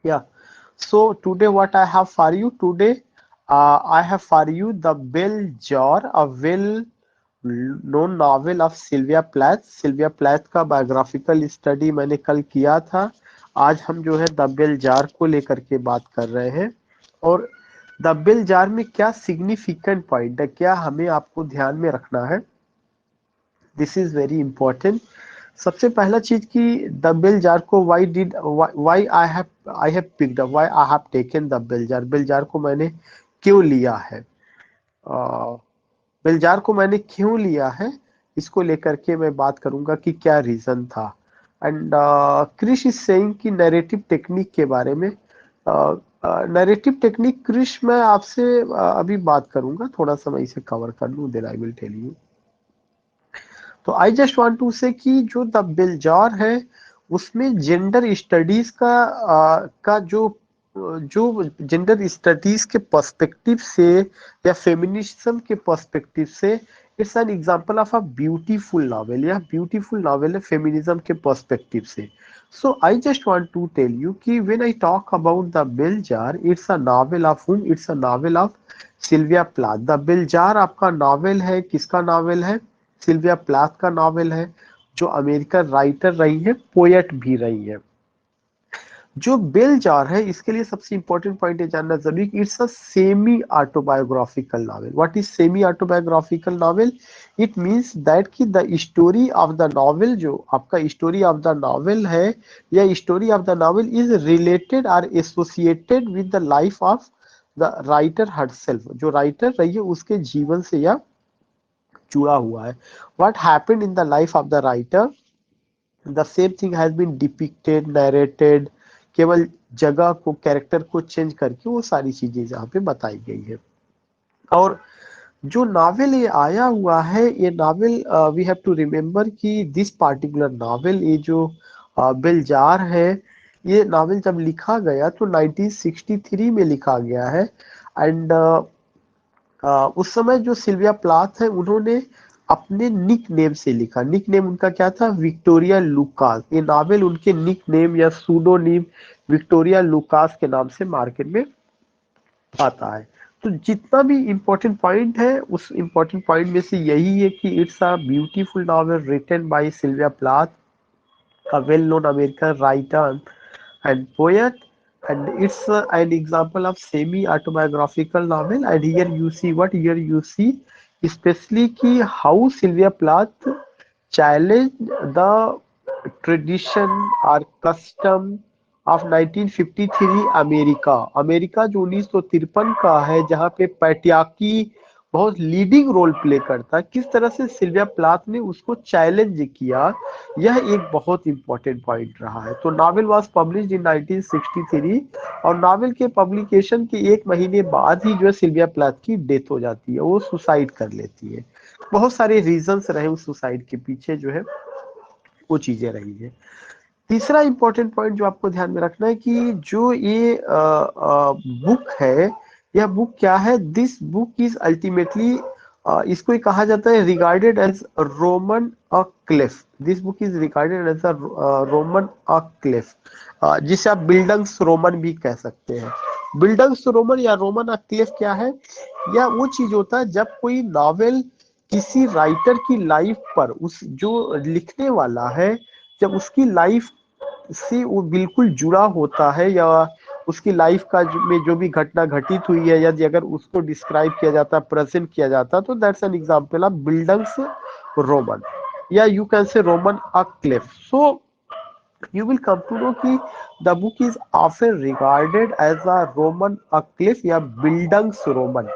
Yeah. So today what I have for you today, I have for you The Bell Jar, a well known novel of Sylvia Plath. Sylvia Plath का biographical study मैंने कल किया था। आज हम जो है द बेल जार को लेकर के बात कर रहे हैं। और द बेल जार में क्या सिग्निफिकेंट पॉइंट है, क्या हमें आपको ध्यान में रखना है, दिस इज वेरी इंपॉर्टेंट। सबसे पहला चीज कि द बेल जार को why I have picked up, why I have taken the Bell Jar, Bell Jar को मैंने क्यों लिया है, बेल जार को मैंने क्यों लिया है, इसको लेकर के मैं बात करूंगा कि क्या रीजन था। एंड क्रिश इज सेइंग कि नैरेटिव टेक्निक के बारे में, नैरेटिव टेक्निक क्रिश मैं आपसे अभी बात करूंगा, थोड़ा सा मैं इसे कवर कर लूं, then I will tell you. तो I just want to say कि जो द बिलजार है उसमें जेंडर स्टडीज का जो जेंडर स्टडीज के पर्सपेक्टिव से या फेमिनिज्म के पर्सपेक्टिव से it's an example of a beautiful novel, या ब्यूटीफुल नॉवेल है फेमिनिज्म के पर्सपेक्टिव से। So I just want to tell you कि when I talk about the Bell Jar, it's a novel of hmm, it's a novel of Sylvia Plath. The Bell Jar आपका novel है, किसका novel है, Sylvia Plath का novel है, जो American writer रही है, पोएट भी रही है। जो बेल जार है इसके लिए सबसे इंपॉर्टेंट पॉइंट ये जानना जरूरी कि it's a semi autobiographical novel. What is semi autobiographical novel? It means that कि the story of the novel, जो आपका स्टोरी ऑफ द नॉवेल है या story of the novel is related और associated with the life of the writer herself, जो writer रही है उसके जीवन से या जुड़ा हुआ है। What happened in the life of the writer, the same thing has been depicted, narrated, केवल जगह को, कैरेक्टर को चेंज करके वो सारी चीजें यहाँ पे बताई गई है। और जो नावल ये आया हुआ है, ये novel we have to remember कि दिस पार्टिकुलर नावल, ये जो बिलजार है, ये नावल जब लिखा गया तो 1963 में लिखा गया है। एंड उस समय जो सिल्विया प्लाथ है उन्होंने अपने निक नेम से लिखा। निक नेम उनका क्या था? Victoria Lucas. ये नावल उनके निक नेम या सूडोनीम विक्टोरिया लुकास के नाम से मार्केट में आता है। तो जितना भी इम्पोर्टेंट पॉइंट है उस इम्पोर्टेंट पॉइंट में से यही है कि it's a beautiful novel written by Sylvia Plath, a well-known American writer and poet, and it's an example of semi-autobiographical novel. And here you see what? Here you see especially कि how Sylvia Plath challenged the tradition or custom of 1953 America. America जो 1953 का है, जहाँ पे patriarchy बहुत leading role play करता है, किस तरह से सिल्विया प्लाथ ने उसको चैलेंज किया, यह एक बहुत इंपॉर्टेंट पॉइंट रहा है। तो नावल वाज पब्लिश्ड इन 1963, और नावल के पब्लिकेशन के एक महीने बाद ही जो है सिल्विया प्लाथ की डेथ हो जाती है, वो सुसाइड कर लेती है। बहुत सारे रीजंस रहे उस सुसाइड के पीछे, जो है वो चीजें रही है। तीसरा इंपॉर्टेंट पॉइंट जो आपको ध्यान में रखना है कि जो ये बुक है, यह बुक क्या है? दिस बुक इज अल्टीमेटली, इसको ही कहा जाता है regarded as roman a clef. This book is regarded as a roman a clef, जिसे आप बिल्डंग्स रोमन भी कह सकते हैं। बिल्डंग्स रोमन या रोमन अ क्लेफ क्या है? यह वो चीज होता है जब कोई नॉवेल किसी राइटर की लाइफ पर, उस जो लिखने वाला है, जब उसकी लाइफ से वो बिल्कुल जुड़ा होता है, या उसकी लाइफ का में जो भी घटना घटित हुई है, यदि अगर उसको डिस्क्राइब किया जाता है, प्रेजेंट किया जाता है, तो that's an example of bildungsroman, या you can say roman a clef. So you will come to know कि the book is often regarded as a Roman a cliff या buildings Roman,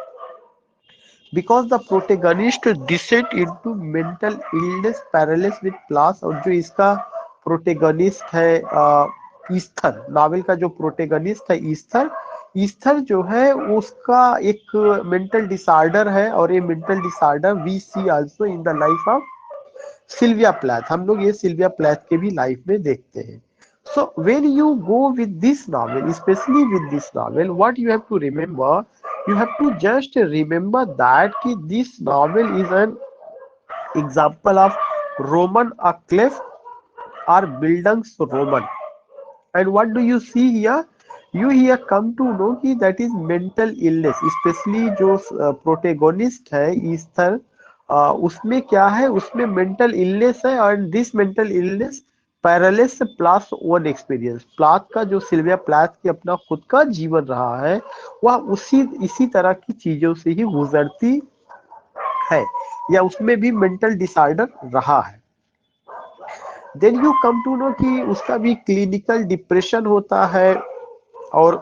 because the protagonist descend into mental illness paralysis with class। और जो इसका protagonist है Esther, novel का जो protagonist है Esther, Esther जो है उसका एक मेंटल डिसऑर्डर है, और ये mental disorder we see also in the life of Sylvia Plath. हम लोग ये सिल्विया प्लैथ के भी लाइफ में देखते हैं। So when you go with this novel, especially with this novel, what you have to remember, you have to just remember that कि this novel is an example of Roman acclave or buildings Roman. And what do you see here? You here come to know कि that is mental illness, especially जो protagonist है Esther, उसमें क्या है, उसमें mental illness है, और this mental illness paralysis pliers one experience, Plath का जो सिल्विया प्लाथ की अपना खुद का जीवन रहा है, वह उसी इसी तरह की चीजों से ही गुजरती है, या उसमें भी मेंटल डिसऑर्डर रहा है। Then you come to know कि उसका भी क्लिनिकल डिप्रेशन होता है और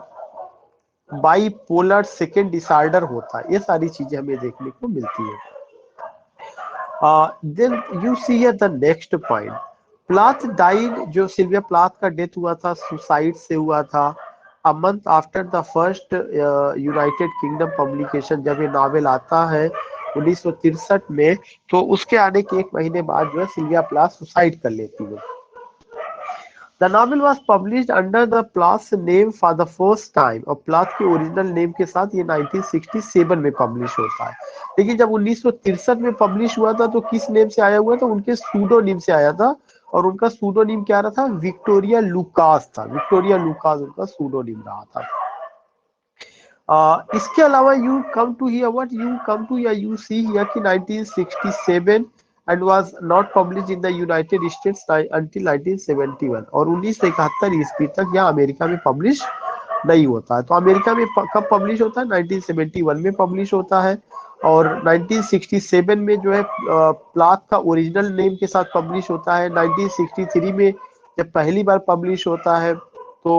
बाइपोलर सेकेंड डिसऑर्डर होता है, ये सारी चीजें हमें देखने को मिलती है। Then you see the next point, Plath died, जो सिल्विया प्लाथ का डेथ हुआ था सुसाइड से हुआ था, a month after the first United Kingdom publication, जब ये नॉवेल आता है 1963 में, तो उसके आने के 1 महीने बाद जो है सिल्विया प्लाथ सुसाइड कर लेती है। The novel was published under the Plath's name for the first time, और प्लाथ के ओरिजिनल नेम के साथ ये 1967 में पब्लिश होता है। लेकिन जब 1963 में पब्लिश हुआ था तो किस नेम से आया हुआ था, उनके सूडोनिम से आया था, और उनका सूडोनिम क्या रहा था, विक्टोरिया लुकास था, विक्टोरिया लुकास उनका सूडोनिम रहा था। इसके अलावा you come to hear what you come to या यू सी हियर कि 1967 and was not published in the United States until 1971, और 1971 ईस्वी तक यह अमेरिका में पब्लिश नहीं होता है। तो अमेरिका में कब पब्लिश होता है, 1971 में पब्लिश होता है, और 1967 में जो है प्लाथ का ओरिजिनल नेम के साथ पब्लिश होता है। 1963 में जब पहली बार पब्लिश होता है तो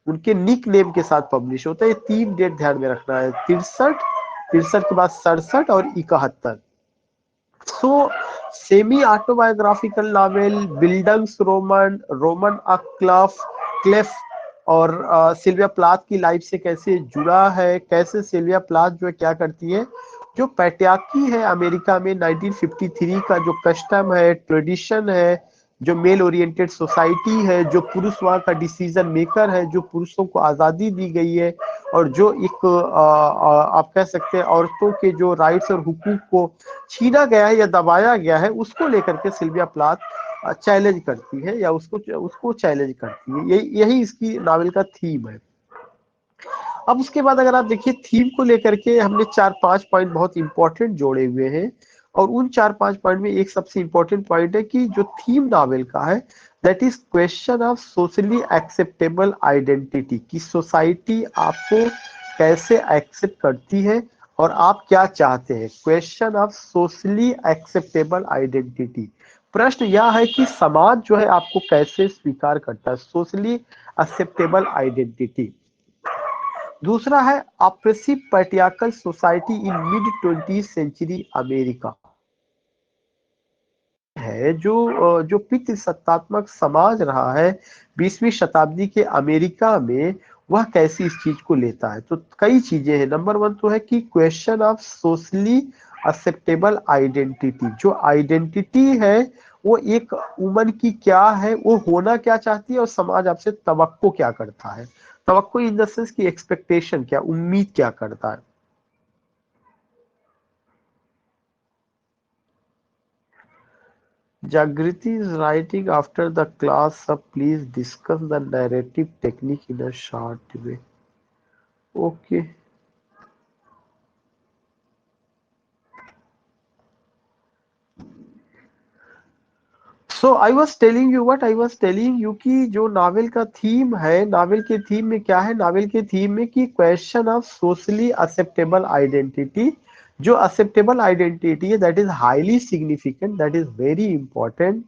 उनके निक नेम के साथ पब्लिश होता है। ये 3 डेट ध्यान में रखना है, 63 के बाद 67 और 71। So semi autobiographical novel, bildungsroman, roman a clef, और सिल्विया प्लाथ की लाइफ से कैसे जुड़ा है, कैसे सिल्विया प्लाथ जो है क्या करती है, जो पैट्रियार्की है अमेरिका में 1953 का जो कस्टम है, ट्रेडिशन है, जो मेल ओरिएंटेड सोसाइटी है, जो पुरुष वहां का डिसीजन मेकर है, जो पुरुषों को आजादी दी गई है, और जो एक आप कह सकते हैं औरतों के जो राइट्स और हुकूक को छीना गया है या दबाया गया है, उसको लेकर के सिल्विया प्लाथ चैलेंज करती है, या उसको चैलेंज करती है। यही इसकी नॉवेल का थीम है। अब उसके बाद अगर आप देखिए थीम को लेकर के हमने 4-5 पॉइंट बहुत इंपॉर्टेंट जोड़े हुए हैं, और उन 4-5 पॉइंट में एक सबसे इंपॉर्टेंट पॉइंट है कि जो थीम नॉवेल का है that is question of socially acceptable identity, कि सोसाइटी आपको कैसे एक्सेप्ट करती है और आप क्या चाहते हैं। Question of socially acceptable identity, प्रश्न यह है कि समाज जो है आपको कैसे स्वीकार करता है, सोशली एक्सेप्टेबल आइडेंटिटी। दूसरा है oppressive patriarchal society in mid 20th century America, है जो पितृसत्तात्मक समाज रहा है 20वीं शताब्दी के अमेरिका में, वह कैसी इस चीज को लेता है। तो कई चीजें हैं। नंबर 1 तो है कि question of socially acceptable identity, जो आइडेंटिटी है वो एक वुमन की क्या है, वो होना क्या चाहती है, और समाज आपसे तवक्को क्या करता है। तवक्को इन द सेंस की एक्सपेक्टेशन क्या, उम्मीद क्या करता है। Jagriti is writing after the class, please discuss the narrative technique in a short way. Okay. So I was telling you what I was telling you कि जो नावल का theme है, नावल के थीम में क्या है, नावल के theme में कि question of socially acceptable identity, जो एक्सेप्टेबल आइडेंटिटी है that is highly significant, that is very important.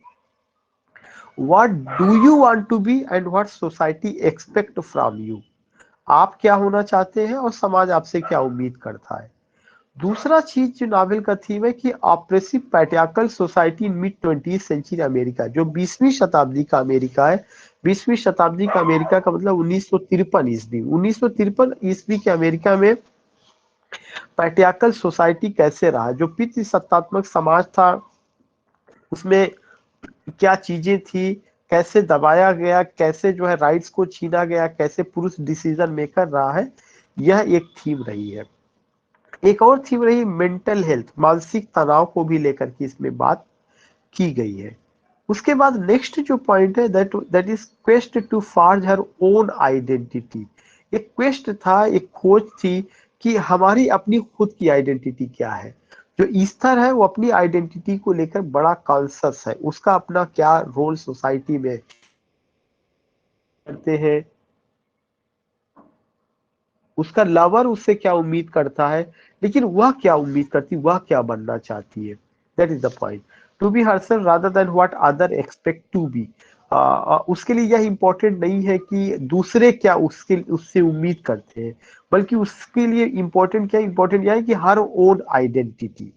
What do you want to be and what society expect from you, आप क्या होना चाहते हैं और समाज आपसे क्या उम्मीद करता है। दूसरा चीज जो नावल का थीम है कि oppressive patriarchal society in mid 20th century America, जो 20वीं शताब्दी का अमेरिका है। 20वीं शताब्दी का अमेरिका का मतलब 1953 ईस्वी, 1953 ईस्वी के अमेरिका में पैट्रियार्कल सोसाइटी कैसे रहा, जो पितृसत्तात्मक समाज था उसमें क्या चीजें थी, कैसे दबाया गया, कैसे जो है राइट्स को छीना गया, कैसे पुरुष डिसीजन मेकर रहा है, यह एक थीम रही है। एक और थीम रही मेंटल हेल्थ, मानसिक तनाव को भी लेकर के इसमें बात की गई है। उसके बाद नेक्स्ट जो पॉइंट है that is quest to forge her own identity, एक क्वेस्ट था, एक खोज थी कि हमारी अपनी खुद की आइडेंटिटी क्या है। जो ईस्थर है वो अपनी आइडेंटिटी को लेकर बड़ा कॉन्शियस है, उसका अपना क्या रोल सोसाइटी में करते हैं, उसका लवर उससे क्या उम्मीद करता है, लेकिन वह क्या उम्मीद करती, वह क्या बनना चाहती है। That is the point, to be herself rather than what other expect to be. उसके लिए यह इंपॉर्टेंट नहीं है कि दूसरे क्या उसके उससे उम्मीद करते हैं, बल्कि उसके लिए इंपॉर्टेंट क्या, इंपॉर्टेंट यह है कि हर ओन आइडेंटिटी।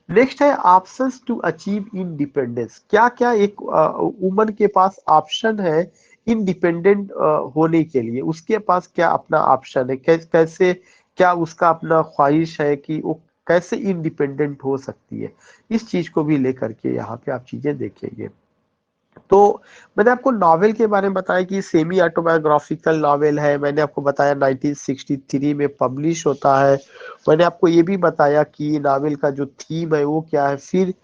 नेक्स्ट है ऑप्शंस टू अचीव इंडिपेंडेंस। क्या क्या एक वुमन के पास ऑप्शन है इंडिपेंडेंट होने के लिए, उसके पास क्या अपना ऑप्शन है, कैसे क्या उसका अपना ख्वाहिश है कि वो कैसे इंडिपेंडेंट हो सकती है। इस चीज को भी लेकर के यहाँ पे आप चीजें देखेंगे। तो मैंने आपको नॉवेल के बारे में बताया कि सेमी ऑटोबायोग्राफिकल नॉवेल है, मैंने आपको बताया 1963 में पब्लिश होता है। मैंने आपको ये भी बताया कि नॉवेल का जो थीम है वो क्या है। फिर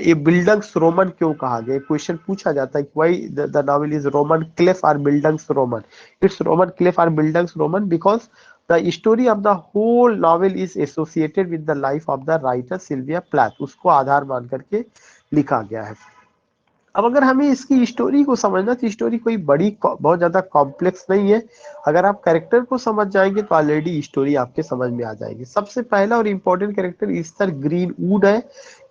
ये बिल्डंग्स रोमन क्यों कहा गया, क्वेश्चन पूछा जाता है कि why the novel is roman clef or bildungsroman. It's roman clef or bildungsroman because the story of the whole novel is associated with the life of the writer Sylvia Plath, उसको आधार मान करके लिखा गया है। अब अगर हमें इसकी स्टोरी को समझना, तो स्टोरी कोई बड़ी बहुत ज्यादा कॉम्प्लेक्स नहीं है। अगर आप कैरेक्टर को समझ जाएंगे तो ऑलरेडी स्टोरी आपके समझ में आ जाएगी। सबसे पहला और इम्पोर्टेंट कैरेक्टर ईस्थर ग्रीनवुड है।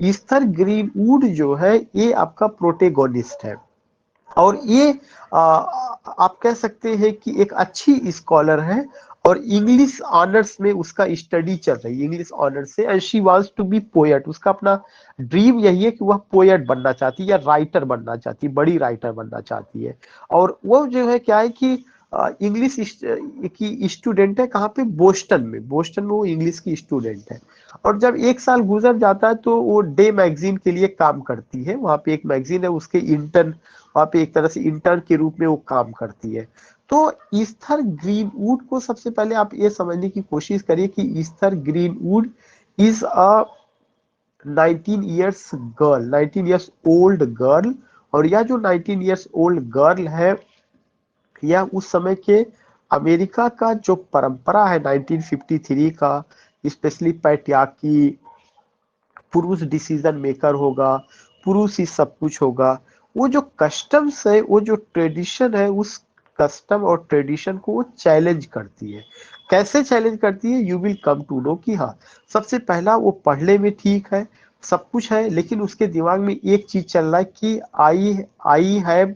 ईस्थर ग्रीनवुड जो है ये आपका प्रोटेगोनिस्ट है, और ये आप कह सकते हैं कि एक अच्छी स्कॉलर है, और इंग्लिश ऑनर्स में उसका स्टडी चल रही है, इंग्लिश ऑनर्स से। And she wants to be poet, उसका अपना ड्रीम यही है कि वह पोएट बनना चाहती है या राइटर बनना चाहती है, बड़ी राइटर बनना चाहती है। और वो जो है क्या है कि इंग्लिश की स्टूडेंट है, कहाँ पे, बोस्टन में, बोस्टन में वो इंग्लिश की स्टूडेंट है। और जब एक साल गुजर जाता है तो वो डे मैगजीन के लिए काम करती है, वहां पे एक मैगजीन है, उसके इंटर्न, वहां पे एक तरह से इंटर्न के रूप में वो काम करती है। तो ईस्थर ग्रीनवुड को सबसे पहले आप ये समझने की कोशिश करिए कि Esther greenwood is a 19 years girl, 19 years old girl. और यह जो 19 ईयर्स ओल्ड गर्ल है, यह उस समय के अमेरिका का जो परंपरा है 1953 का, स्पेशली पैट्रियार्की, पुरुष डिसीजन मेकर होगा, पुरुष ही सब कुछ होगा, वो जो कस्टम्स है, वो जो ट्रेडिशन है, उस कस्टम और ट्रेडिशन को वो चैलेंज करती है। कैसे चैलेंज करती है, you will come to know कि हाँ, सबसे पहला वो पढ़ने में ठीक है, सब कुछ है, लेकिन उसके दिमाग में एक चीज चल रहा है कि I I have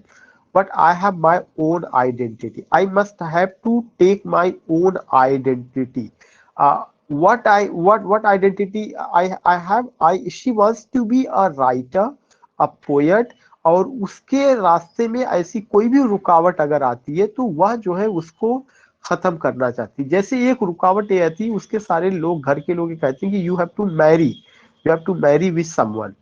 but I have my own identity. I must have to take my own identity. What identity I have? She wants to be a writer, a poet. और उसके रास्ते में ऐसी कोई भी रुकावट अगर आती है तो वह जो है उसको खत्म करना चाहती है। जैसे एक रुकावट ये आती है, उसके सारे लोग, घर के लोग कहते हैं कि you have to marry, you have to marry with someone.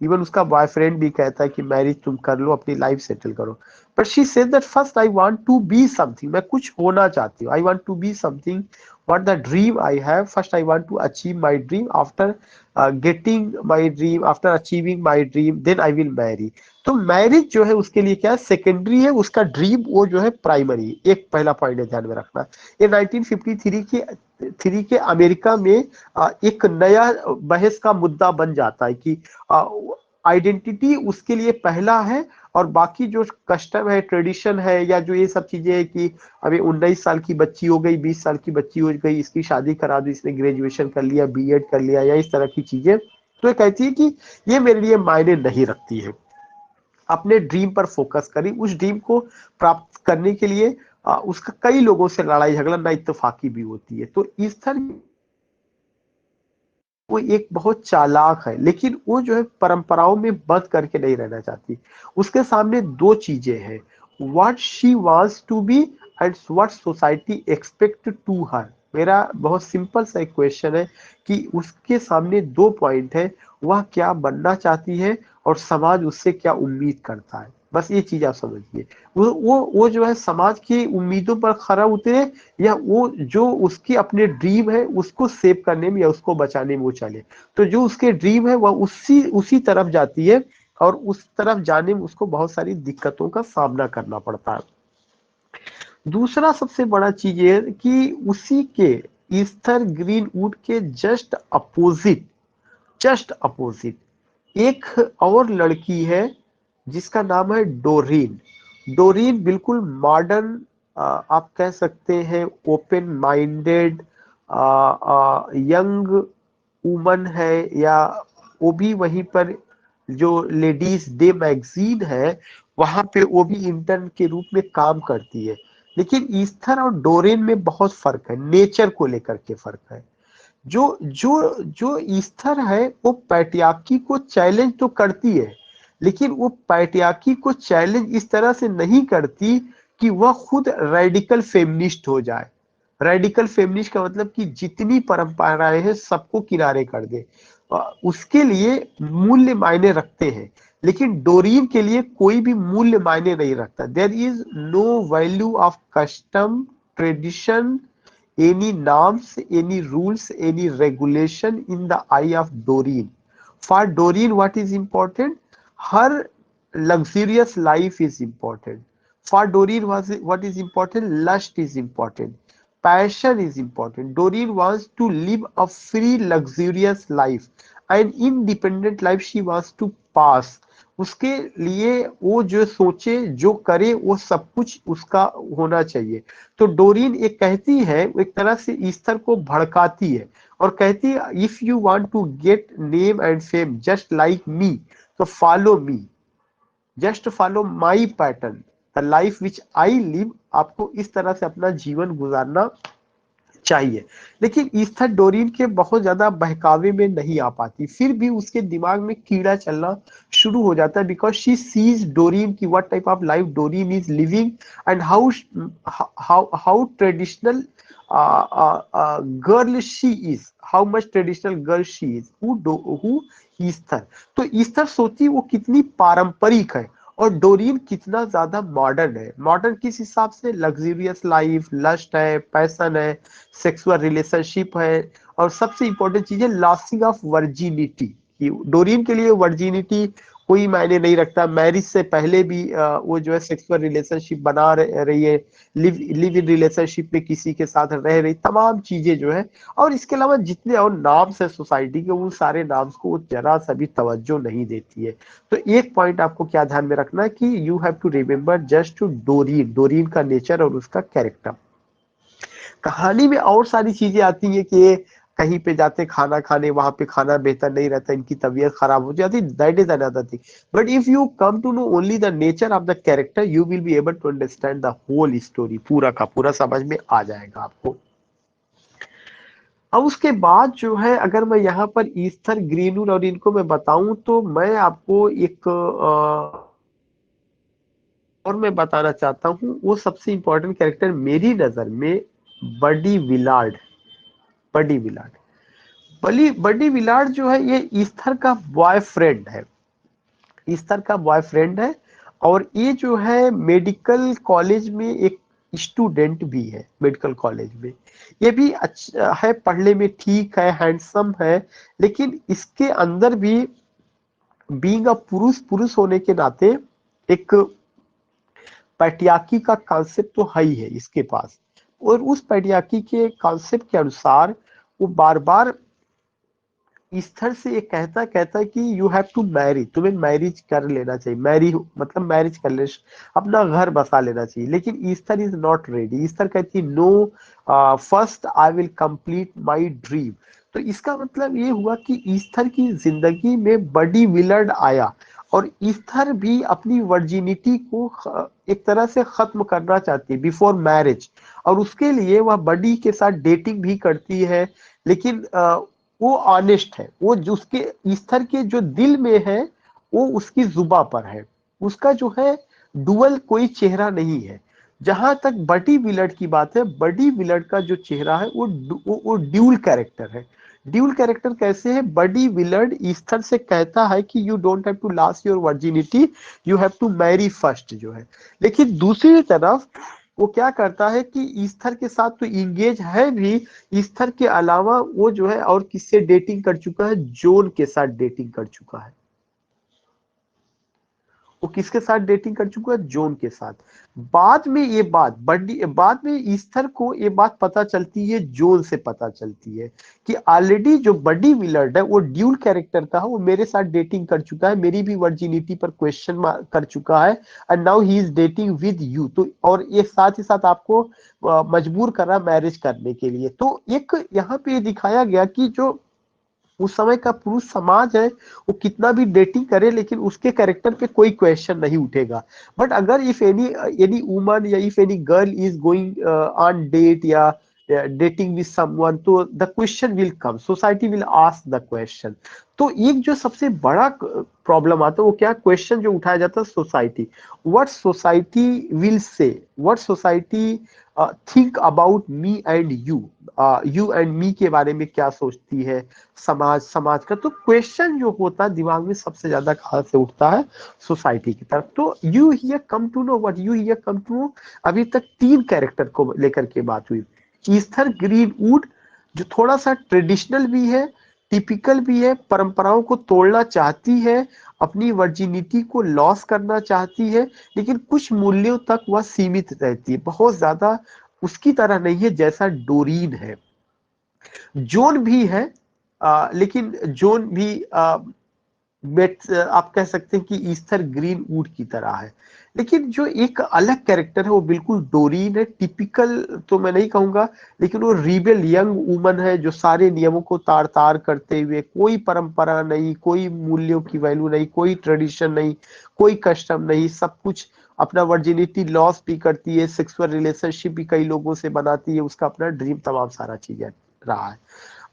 Even उसका बॉयफ्रेंड भी कहता है कि मैरिज तुम कर लो, अपनी लाइफ सेटल करो। But she said that first I want to be something, मैं कुछ होना चाहती हूँ। I want to be something, what the dream I have. First I want to achieve my dream. After getting my dream, after achieving my dream, then I will marry. तो marriage जो है उसके लिए क्या है, सेकेंडरी है, उसका dream वो जो है प्राइमरी। एक पहला पॉइंट है ध्यान में रखना। ये 1953 के अमेरिका में एक नया बहस का मुद्दा बन जाता है कि आइडेंटिटी उसके लिए पहला है, और बाकी जो कस्टम है, ट्रेडिशन है, या जो ये सब चीजें है कि अभी 19 साल की बच्ची हो गई, 20 साल की बच्ची हो गई, इसकी शादी करा दो, इसने ग्रेजुएशन कर लिया, बीएड कर लिया, या इस तरह की चीजें, तो ये कहती है कि ये मेरे लिए मायने नहीं रखती है। अपने ड्रीम पर फोकस करी, उस ड्रीम को प्राप्त करने के लिए उसका कई लोगों से लड़ाई झगड़ा ना इत्तेफाकी भी होती है। तो इस तरह वो एक बहुत चालाक है, लेकिन वो जो है परंपराओं में बंद करके नहीं रहना चाहती। उसके सामने दो चीजें हैं, what she wants to be and what society expect to her. मेरा बहुत सिंपल सा एक क्वेश्चन है कि उसके सामने दो पॉइंट है, वह क्या बनना चाहती है और समाज उससे क्या उम्मीद करता है। बस ये चीज आप समझिए। वो जो है समाज की उम्मीदों पर खरा उतरे, या वो जो उसकी अपने ड्रीम है उसको सेव करने में या उसको बचाने में वो चले। तो जो उसके ड्रीम है वह उसी तरफ जाती है, और उस तरफ जाने में उसको बहुत सारी दिक्कतों का सामना करना पड़ता है। दूसरा सबसे बड़ा चीज ये है कि उसी के ईस्थर ग्रीनवुड के जस्ट अपोजिट एक और लड़की है जिसका नाम है डोरीन। डोरीन बिल्कुल मॉडर्न, आप कह सकते हैं ओपन माइंडेड यंग वुमन है, या वो भी वहीं पर जो लेडीज डे मैगजीन है वहां पे वो भी इंटर्न के रूप में काम करती है। लेकिन ईस्थर और डोरेन में बहुत फर्क है, नेचर को लेकर के फर्क है। जो जो जो ईस्थर है वो पैट्रियार्की को चैलेंज तो करती है, लेकिन वो पैट्रियार्की को चैलेंज इस तरह से नहीं करती कि वह खुद रेडिकल फेमिनिस्ट हो जाए। रेडिकल फेमिनिस्ट का मतलब कि जितनी परंपराएं हैं सबको किनारे कर दे। उसके लिए मूल्य मायने रखते हैं, लेकिन डोरीन के लिए कोई भी मूल्य मायने नहीं रखता। There is no value of custom, tradition, any norms, any rules, any regulation in the eye of Doreen. For Doreen, what is important? Her luxurious life is important. For Doreen, what is important? Lust is important. Passion is important. Doreen wants to live a free, luxurious life. An independent life she wants to pass. उसके लिए वो जो सोचे जो करे वो सब कुछ उसका होना चाहिए। तो डोरीन एक कहती है, एक तरह से ईस्थर को भड़काती है और कहती है if you want to get name and fame just like me, तो follow me, just follow my pattern, the life which I live. आपको इस तरह से अपना जीवन गुजारना चाहिए। लेकिन ईस्थर डोरीन के बहुत ज्यादा बहकावे में नहीं आ पाती, फिर भी उसके दिमाग में कीड़ा चलना शुरू हो जाता है, बिकॉज शी सीज डोरीन की what type of life Doreen is living and how how traditional girl she is, how much traditional girl she is who Esther. तो ईस्थर सोचती वो कितनी पारंपरिक है और डोरीन कितना ज्यादा मॉडर्न है। मॉडर्न किस हिसाब से? लग्जरियस लाइफ, लस्ट है, पैशन है, सेक्सुअल रिलेशनशिप है, और सबसे इंपॉर्टेंट चीज है लॉसिंग ऑफ वर्जिनिटी। डोरीन के लिए वर्जिनिटी कोई मायने नहीं रखता। मैरिज से पहले भी वो जो है सेक्सुअल रिलेशनशिप बना रही है, लिव इन रिलेशनशिप में किसी के साथ रह रही, तमाम चीजें जो है। और इसके अलावा जितने और नाम्स है सोसाइटी के, उन सारे नाम्स को वो जरा सा भी तवज्जो नहीं देती है। तो एक पॉइंट आपको क्या ध्यान में रखना है कि you have to remember just to Doreen, Doreen का नेचर और उसका कैरेक्टर। कहानी में और सारी चीजें आती हैं कि कहीं पे जाते खाना खाने, वहां पे खाना बेहतर नहीं रहता, इनकी तबीयत खराब हो जाती, that is another thing. But if you come to know only the nature of the character, you will be able to understand the whole story, पूरा का पूरा समझ में आ जाएगा आपको। अब उसके बाद जो है, अगर मैं यहाँ पर ईस्थर ग्रीनवुड और इनको मैं बताऊं, तो मैं आपको एक और मैं बताना चाहता हूँ, वो सबसे इंपॉर्टेंट कैरेक्टर मेरी नजर में बडी विलार्ड। बडी विलार्ड, बडी विलार्ड जो है ये ईस्थर का बॉयफ्रेंड है। ईस्थर का बॉयफ्रेंड है, और ये जो है मेडिकल कॉलेज में एक स्टूडेंट भी है। मेडिकल कॉलेज में ये भी अच्छा है, पढ़ने में ठीक है, हैंडसम है, लेकिन इसके अंदर भी बीइंग अ पुरुष पुरुष होने के नाते एक पैट्रियार्की का कॉन्सेप्ट तो है ही है इसके पास। और उस पैट्रियार्की के कॉन्सेप्ट के अनुसार वो बार बार ईस्थर से ये कहता कहता है कि यू हैव टू मैरी, तुम्हें मैरिज कर लेना चाहिए, मैरी मतलब मैरिज कर ले, अपना घर बसा लेना चाहिए। लेकिन Esther is not ready. Esther कहती no, first I will complete my dream. तो इसका मतलब ये हुआ कि ईस्थर की जिंदगी में बडी विलर्ड आया, और ईस्थर भी अपनी वर्जिनिटी को एक तरह से खत्म करना चाहती है बिफोर मैरिज, और उसके लिए वह बडी के साथ डेटिंग भी करती है। लेकिन वो ऑनेस्ट है, वो जो उसके ईस्थर के जो दिल में है वो उसकी जुबा पर है। उसका जो है डुअल कोई चेहरा नहीं है। जहां तक बडी विलर्ड की बात है, बडी विलर्ड का जो चेहरा है वो ड्यूल कैरेक्टर है। ड्यूल कैरेक्टर कैसे है? बडी विलर्ड ईस्थर से कहता है कि you don't have to loss your virginity, you have to marry first जो है। लेकिन दूसरी तरफ वो क्या करता है कि ईस्थर के साथ तो इंगेज है भी, ईस्थर के अलावा वो जो है और किससे डेटिंग कर चुका है? जोन के साथ डेटिंग कर चुका है। वो किसके साथ डेटिंग कर चुका है? जॉन के साथ। बाद में ईस्थर को ये बात पता चलती है, जॉन से पता चलती है कि ऑलरेडी जो बडी विलर्ड है वो ड्यूल कैरेक्टर था, वो मेरे साथ डेटिंग कर चुका है, मेरी भी वर्जिनिटी पर क्वेश्चन कर चुका है, and now he is dating with you. तो और ये साथ ही साथ आपको मजबूर कर रहा मैरिज करने के लिए। तो एक यहाँ पे दिखाया गया कि जो उस समय का पुरुष समाज है वो कितना भी डेटिंग करे लेकिन उसके कैरेक्टर पे कोई क्वेश्चन नहीं उठेगा। बट अगर इफ एनी वुमन या if any girl is going on date या डेटिंग विद समवन, तो the question will come, society will ask the question. तो एक जो सबसे बड़ा प्रॉब्लम आता है वो क्या क्वेश्चन जो उठाया जाता है? Society, what society will say, what society think about me and you, you and me के बारे में क्या सोचती है समाज का। तो क्वेश्चन जो होता है दिमाग में सबसे ज्यादा कहाँ से उठता है? सोसाइटी की तरफ। तो you here come to know, what you here come to know, अभी तक 3 कैरेक्टर को लेकर के बात हुई। ईस्थर ग्रीनवुड जो थोड़ा सा ट्रेडिशनल भी है, टिपिकल भी है, परंपराओं को तोड़ना चाहती है, अपनी वर्जिनिटी को लॉस करना चाहती है, लेकिन कुछ मूल्यों तक वह सीमित रहती है, बहुत ज्यादा उसकी तरह नहीं है जैसा डोरीन है। जोन भी है, लेकिन जोन भी आप कह सकते हैं कि ईस्थर ग्रीनवुड की तरह है। लेकिन जो एक अलग कैरेक्टर है वो बिल्कुल डोरीन है। टिपिकल तो मैं नहीं कहूंगा, लेकिन वो रिबेल यंग वुमन है जो सारे नियमों को तार तार करते हुए, कोई परंपरा नहीं, कोई मूल्यों की वैल्यू नहीं, कोई ट्रेडिशन नहीं, कोई कस्टम नहीं, सब कुछ अपना वर्जिनिटी लॉस भी करती है, सेक्सुअल रिलेशनशिप भी कई लोगों से बनाती है, उसका अपना ड्रीम तमाम सारा चीजें रहा है।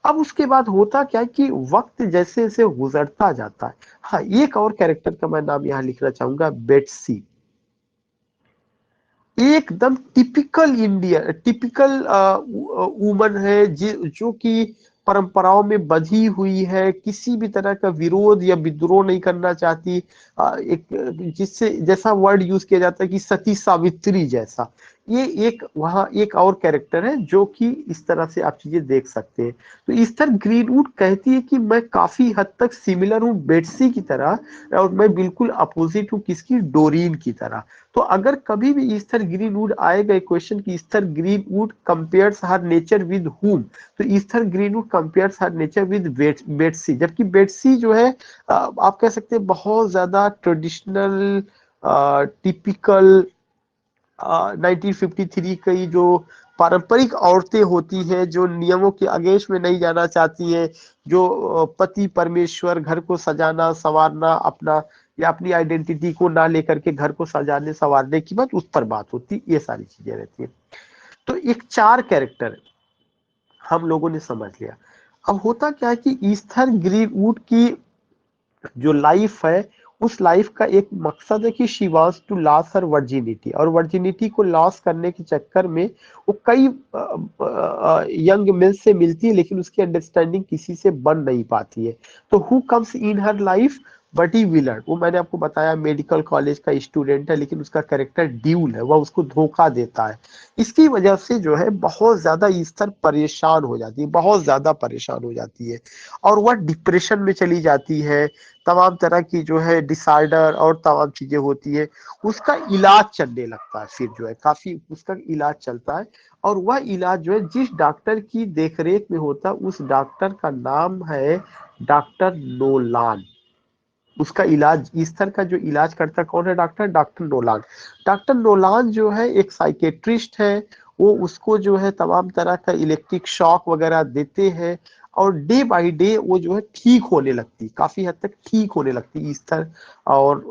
अब उसके बाद होता क्या है कि वक्त जैसे जैसे गुजरता जाता है। हाँ, एक और कैरेक्टर का मैं नाम यहाँ लिखना चाहूंगा, बेट्सी। एकदम टिपिकल इंडियन, टिपिकल वुमन है जो कि परंपराओं में बंधी हुई है, किसी भी तरह का विरोध या विद्रोह नहीं करना चाहती। एक जिससे जैसा वर्ड यूज किया जाता है कि सती सावित्री जैसा, ये एक वहाँ एक और कैरेक्टर है जो कि इस तरह से आप चीजें देख सकते हैं। तो ईस्थर ग्रीनवुड कहती है कि मैं काफी हद तक सिमिलर हूँ बेट्सी की तरह, और मैं बिल्कुल अपोजिट हूँ किसकी? डोरीन की तरह। तो अगर कभी भी ईस्थर ग्रीनवुड आएगा क्वेश्चन कि Esther Greenwood compares her nature with hmm, तो Esther Greenwood compares her nature with Betsy. जबकि बेट्सी जो है आप कह सकते हैं बहुत ज्यादा ट्रेडिशनल, टिपिकल 1953 की जो पारंपरिक औरतें होती हैं, जो नियमों के अगेंस्ट में नहीं जाना चाहती हैं, जो पति परमेश्वर, घर को सजाना संवारना अपना, या अपनी आइडेंटिटी को ना लेकर के घर को सजाने संवारने की बात, उस पर बात होती, ये सारी चीजें रहती है। तो एक 4 कैरेक्टर हम लोगों ने समझ लिया। अब होता क्या है कि ईस्थर ग्रीनवुड की जो लाइफ है, उस लाइफ का एक मकसद है कि she wants to loss her virginity, और वर्जिनिटी को लॉस करने के चक्कर में वो कई यंग मेन से मिलती है, लेकिन उसकी अंडरस्टैंडिंग किसी से बन नहीं पाती है। तो who comes in her life? बटी विलर। वो मैंने आपको बताया मेडिकल कॉलेज का स्टूडेंट है, लेकिन उसका कैरेक्टर ड्यूल है, वह उसको धोखा देता है। इसकी वजह से जो है बहुत ज्यादा ईस्थर परेशान हो जाती है, बहुत ज्यादा परेशान हो जाती है, और वह डिप्रेशन में चली जाती है, तमाम तरह की जो है डिसऑर्डर और तमाम चीजें होती है। उसका इलाज चलने लगता है, फिर जो है काफी उसका इलाज चलता है, और वह इलाज जो है जिस डॉक्टर की देखरेख में होता है, उस डॉक्टर का नाम है डॉक्टर नोलान। उसका इलाज, ईस्थर का जो इलाज करता कौन है? Doctor doctor Nolan. Doctor Nolan जो है एक साइकेट्रिस्ट है, वो उसको जो है तमाम तरह का इलेक्ट्रिक शॉक वगैरह देते हैं, और डे बाय डे वो जो है ठीक होने लगती, काफी हद तक ठीक होने लगती ईस्थर और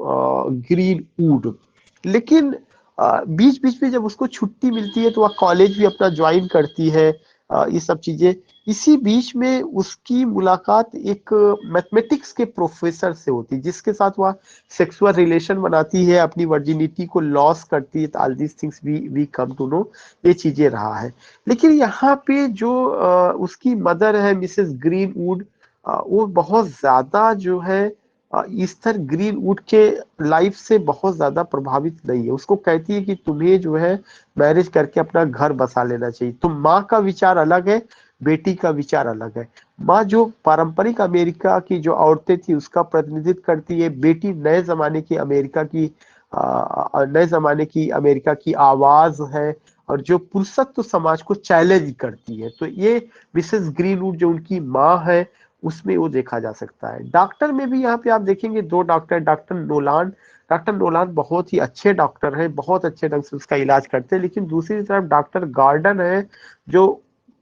ग्रीनवुड। लेकिन बीच बीच में जब उसको छुट्टी मिलती है तो वह कॉलेज भी अपना ज्वाइन करती है, ये सब चीजें। इसी बीच में उसकी मुलाकात एक मैथमेटिक्स के प्रोफेसर से होती है, जिसके साथ वह सेक्सुअल रिलेशन बनाती है, अपनी वर्जिनिटी को लॉस करती है। All these things we come to know, ये चीजें रहा है। लेकिन यहाँ पे जो उसकी मदर है मिसेस ग्रीनवुड, वो बहुत ज्यादा जो है ईस्थर ग्रीनवुड के लाइफ से बहुत ज्यादा प्रभावित नहीं है। उसको कहती है कि तुम्हें जो है मैरिज करके अपना घर बसा लेना चाहिए। तो माँ का विचार अलग है, बेटी का विचार अलग है। माँ जो पारंपरिक अमेरिका की जो औरतें थी उसका प्रतिनिधित्व करती है, बेटी नए जमाने की अमेरिका की नए जमाने की अमेरिका की आवाज है, और जो पुरुषत्व समाज को चैलेंज करती है। तो ये मिसेस ग्रीनवुड जो उनकी माँ है उसमें वो देखा जा सकता है। डॉक्टर में भी यहाँ पे आप देखेंगे दो डॉक्टर, डॉक्टर नोलान बहुत ही अच्छे डॉक्टर हैं, बहुत अच्छे ढंग से उसका इलाज करते हैं। लेकिन दूसरी तरफ डॉक्टर गार्डन है जो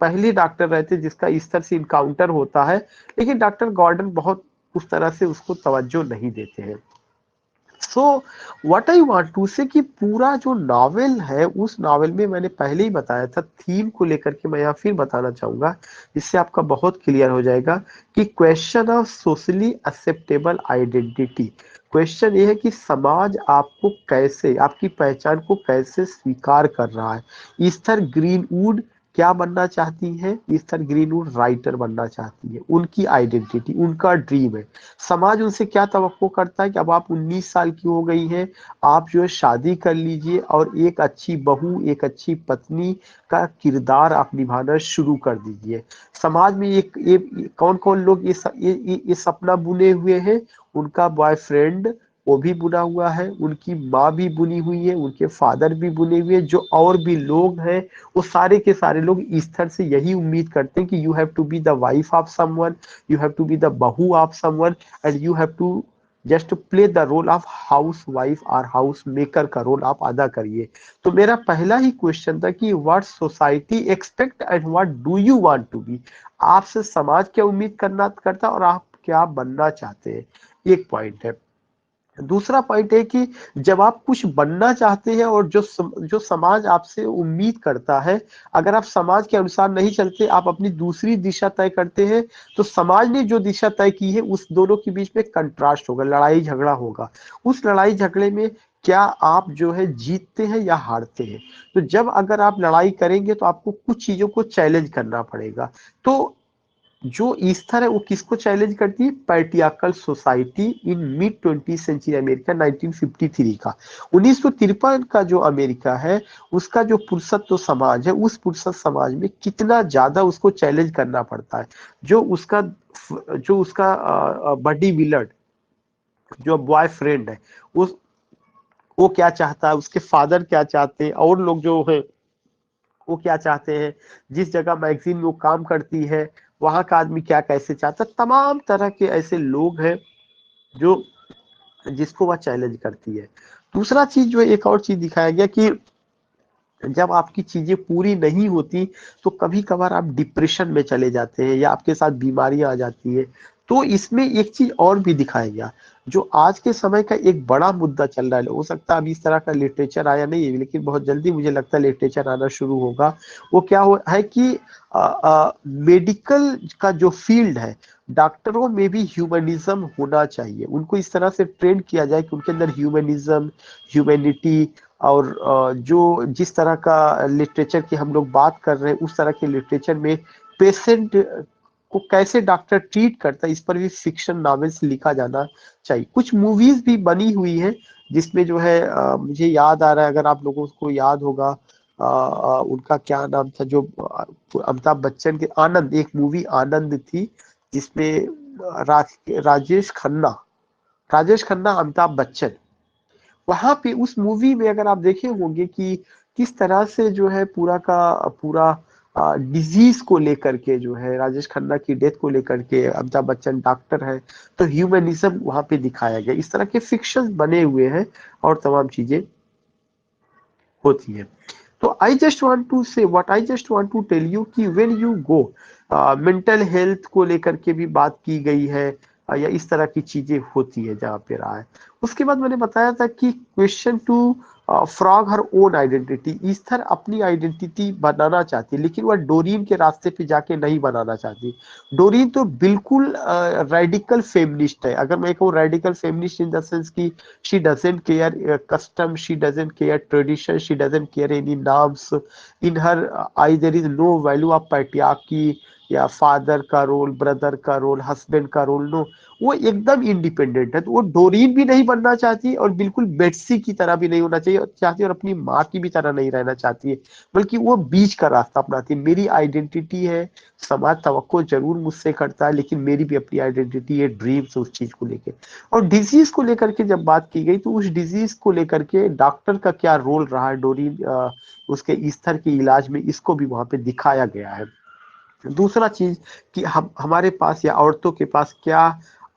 पहली डॉक्टर रहते जिसका इस तरह से इनकाउंटर होता है, लेकिन डॉक्टर गॉर्डन बहुत उस तरह से उसको तवज्जो नहीं देते हैं। So what I want to say कि पूरा जो नॉवेल है उस नॉवेल में मैंने पहले ही बताया था, थीम को लेकर के मैं यहाँ फिर बताना चाहूंगा, इससे आपका बहुत क्लियर हो जाएगा कि question of socially acceptable identity. Question ये है कि समाज आपको कैसे, आपकी पहचान को कैसे स्वीकार कर रहा है। ईस्थर ग्रीनवुड क्या बनना चाहती है? ईस्थर ग्रीनवुड राइटर बनना चाहती है, उनकी आइडेंटिटी, उनका ड्रीम है। समाज उनसे क्या तवक्को करता है कि अब आप 19 साल की हो गई हैं, आप जो है शादी कर लीजिए और एक अच्छी बहू, एक अच्छी पत्नी का किरदार आप निभाना शुरू कर दीजिए। समाज में ये कौन कौन लोग ये सपना बुने हुए हैं? उनका बॉयफ्रेंड वो भी बुना हुआ है, उनकी माँ भी बुनी हुई है, उनके फादर भी बुने हुए हैं, जो और भी लोग हैं वो सारे के सारे लोग इस तरह से यही उम्मीद करते हैं कि you have to be the wife of someone, you have to be the bahu of someone, and you have to just play the role of housewife और हाउस मेकर का रोल आप अदा करिए। तो मेरा पहला ही क्वेश्चन था कि what society expect and what do you want to be. आपसे समाज क्या उम्मीद करता और आप क्या बनना चाहते हैं, एक पॉइंट है। दूसरा पॉइंट है कि जब आप कुछ बनना चाहते हैं और जो समाज आपसे उम्मीद करता है, अगर आप समाज के अनुसार नहीं चलते, आप अपनी दूसरी दिशा तय करते हैं, तो समाज ने जो दिशा तय की है उस दोनों के बीच में कंट्रास्ट होगा, लड़ाई झगड़ा होगा। उस लड़ाई झगड़े में क्या आप जो है जीतते हैं या हारते हैं? तो जब अगर आप लड़ाई करेंगे तो आपको कुछ चीजों को चैलेंज करना पड़ेगा। तो जो ईस्थर है वो किसको चैलेंज करती है? Patriarchal society in mid 20th century America 1953 का, 1953 का जो अमेरिका है उसका जो पुरुषत्व समाज है, उस पुरुषत्व समाज में कितना ज्यादा उसको चैलेंज करना पड़ता है। जो उसका बडी विलर्ड जो बॉयफ्रेंड है, उस वो क्या चाहता है, उसके फादर क्या चाहते हैं, और लोग जो है वो क्या चाहते हैं, जिस जगह मैगजीन में वो काम करती है वहां का आदमी क्या कैसे चाहता है, तमाम तरह के ऐसे लोग हैं जो जिसको वह चैलेंज करती है। दूसरा चीज जो एक और चीज दिखाया गया कि जब आपकी चीजें पूरी नहीं होती तो कभी कभार आप डिप्रेशन में चले जाते हैं या आपके साथ बीमारियां आ जाती है। तो इसमें एक चीज और भी दिखाया गया जो आज के समय का एक बड़ा मुद्दा चल रहा है। हो सकता है अभी इस तरह का लिटरेचर आया नहीं है, लेकिन बहुत जल्दी मुझे लगता है लिटरेचर आना शुरू होगा। वो क्या हो है कि मेडिकल का जो फील्ड है, डॉक्टरों में भी ह्यूमनिज्म होना चाहिए। उनको इस तरह से ट्रेन किया जाए कि उनके अंदर ह्यूमनिज्म, ह्यूमैनिटी, और जो जिस तरह का लिटरेचर की हम लोग बात कर रहे हैं उस तरह के लिटरेचर में पेशेंट को कैसे डॉक्टर ट्रीट करता है, इस पर भी फिक्शन नॉवेल्स लिखा जाना चाहिए। कुछ मूवीज भी बनी हुई है जिसमें जो है मुझे याद आ रहा है, अगर आप लोगों को याद होगा, उनका क्या नाम था, जो अमिताभ बच्चन के, आनंद, एक मूवी आनंद थी जिसमें राजेश खन्ना अमिताभ बच्चन, वहां पे उस मूवी में अगर आप देखे होंगे कि किस तरह से जो है पूरा का पूरा डिजीज को लेकर के, जो है राजेश खन्ना की डेथ को लेकर के अमिताभ बच्चन डॉक्टर है, तो ह्यूमनिज्म वहां पे दिखाया गया। इस तरह के फिक्शन बने हुए हैं और तमाम चीजें होती है। तो I just want to say what I just want to tell you कि when you go, mental health को लेकर के भी बात की गई है, या इस तरह की चीजें होती है जहाँ पे रहा है। उसके बाद मैंने बताया था कि question to forge her own identity, Esther अपनी आइडेंटिटी बनाना चाहती है लेकिन वह डोरीन के रास्ते पे जाके नहीं बनाना चाहती। डोरीन तो बिल्कुल रेडिकल फेमिनिस्ट है। अगर मैं कहूँ radical feminist in the sense की she doesn't care custom, she doesn't care tradition, she doesn't care any norms. In her eye there is no value of patriarchy या फादर का role, brother का role, husband का role, no. वो एकदम independent है। तो वो डोरीन भी नहीं बनना चाहती है और बिल्कुल बेटसी की तरह भी नहीं होना चाहती और अपनी माँ की भी तरह नहीं रहना चाहती है, बल्कि वो बीच का रास्ता अपनाती है। मेरी आइडेंटिटी है, समाज तवक्को जरूर मुझसे करता है, लेकिन मेरी भी अपनी आइडेंटिटी है, ड्रीम्स उस चीज को लेके। और डिजीज को लेकर के जब बात की गई तो उस डिजीज को लेकर के डॉक्टर का क्या रोल रहा है डोरीन उसके ईस्थर के इलाज में, इसको भी वहां पे दिखाया गया है। दूसरा चीज कि हम हमारे पास या औरतों के पास क्या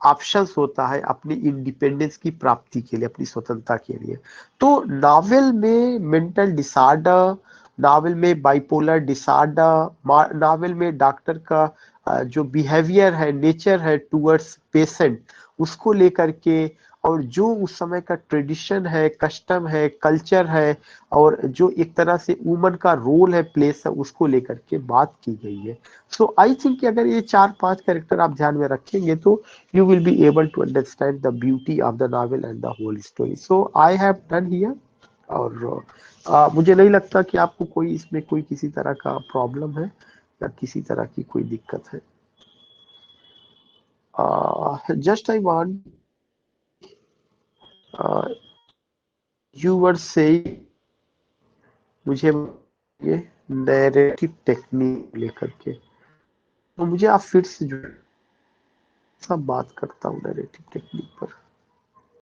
ऑप्शंस होता है अपनी इंडिपेंडेंस की प्राप्ति के लिए, अपनी स्वतंत्रता के लिए। तो नावल में मेंटल डिसऑर्डर, नावल में बाइपोलर डिसऑर्डर, नावल में डॉक्टर का जो बिहेवियर है, नेचर है टुवर्ड्स पेशेंट, उसको लेकर के, और जो उस समय का ट्रेडिशन है, कस्टम है, कल्चर है, और जो एक तरह से वुमन का रोल है, प्लेस है, उसको लेकर के बात की गई है। सो आई थिंक कि अगर ये 4-5 कैरेक्टर आप ध्यान में रखेंगे तो you will be able to understand the beauty of the novel and the whole story. So I have done here. और मुझे नहीं लगता कि आपको कोई इसमें कोई किसी तरह का प्रॉब्लम है या किसी तरह की कोई दिक्कत है। Just I want, you were से मुझे ये नैरेटिव टेक्निक लेकर के, तो मुझे आप फिर से जो सब बात करता हूँ नैरेटिव टेक्निक पर।